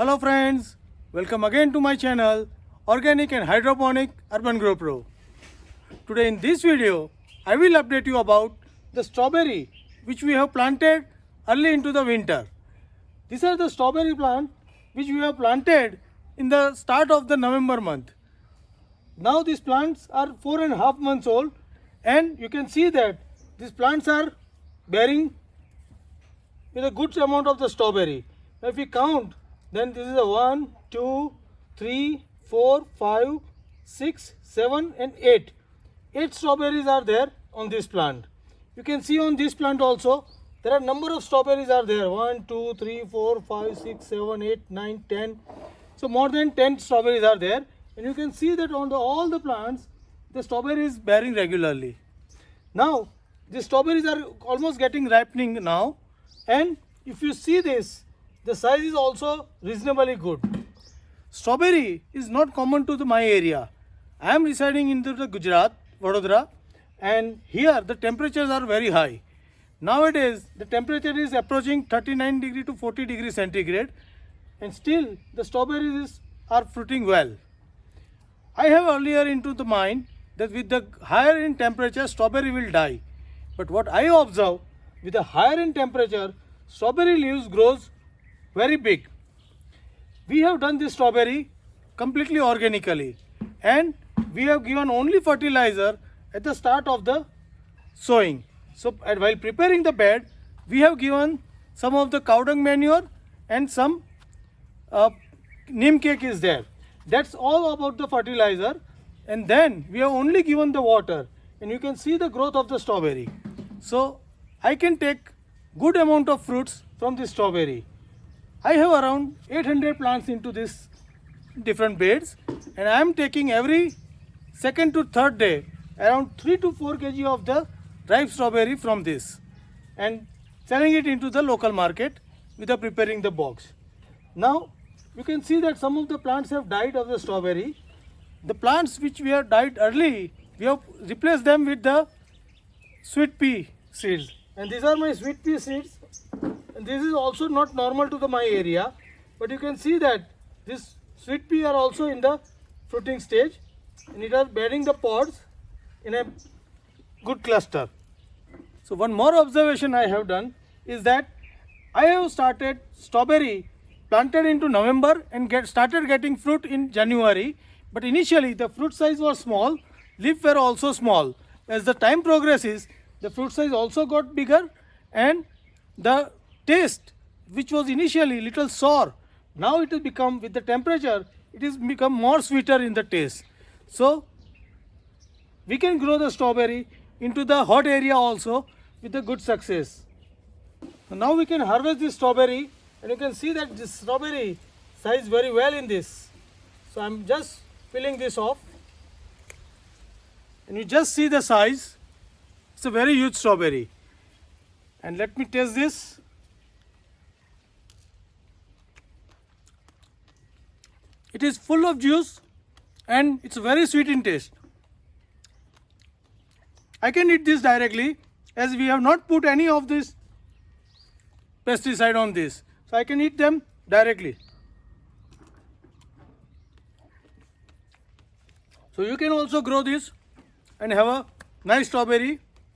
Hello friends, welcome again to my channel Organic and Hydroponic Urban GrowPro. Today in this video, I will update you about the strawberry which we have planted early into the winter. These are the strawberry plants which we have planted in the start of the November month. Now these plants are 4.5 months old and you can see that these plants are bearing with a good amount of the strawberry. Now if we count, then this is a 1, 2, 3, 4, 5, 6, 7 and 8. 8 strawberries are there on this plant. You can see on this plant also there are number of strawberries are there. 1, 2, 3, 4, 5, 6, 7, 8, 9, 10. So more than 10 strawberries are there. And you can see that on all the plants the strawberry is bearing regularly. Now the strawberries are almost getting ripening now. And if you see this, the size is also reasonably good. Strawberry is not common to my area. I am residing in the Gujarat, Vadodara, and here the temperatures are very high. Nowadays the temperature is approaching 39 degree to 40 degree centigrade, and still the strawberries are fruiting well. I have earlier into the mind that with the higher in temperature strawberry will die. But what I observe, with the higher in temperature, strawberry leaves grows very big. We have done this strawberry completely organically, and we have given only fertilizer at the start of the sowing. So while preparing the bed, we have given some of the cow dung manure and some neem cake is there. That's all about the fertilizer, and then we have only given the water, and you can see the growth of the strawberry. So I can take good amount of fruits from this strawberry. I have around 800 plants into this different beds, and I am taking every second to third day around 3 to 4 kg of the ripe strawberry from this and selling it into the local market without preparing the box. Now you can see that some of the plants have died of the strawberry. The plants which we have died early, we have replaced them with the sweet pea seeds, and these are my sweet pea seeds. And this is also not normal to my area, but you can see that this sweet pea are also in the fruiting stage, and it are bearing the pods in a good cluster. So one more observation I have done is that I have started strawberry planted into November and started getting fruit in January, but initially the fruit size was small, leaf were also small. As the time progresses, the fruit size also got bigger, and the taste, which was initially little sour, now it has become, with the temperature, it has become more sweeter in the taste. So we can grow the strawberry into the hot area also with a good success. So now we can harvest this strawberry, and you can see that this strawberry size very well in this. So I am just peeling this off, and you just see the size. It's a very huge strawberry. And let me taste this. It is full of juice and it's very sweet in taste. I can eat this directly, as we have not put any of this pesticide on this. So I can eat them directly. So you can also grow this and have a nice strawberry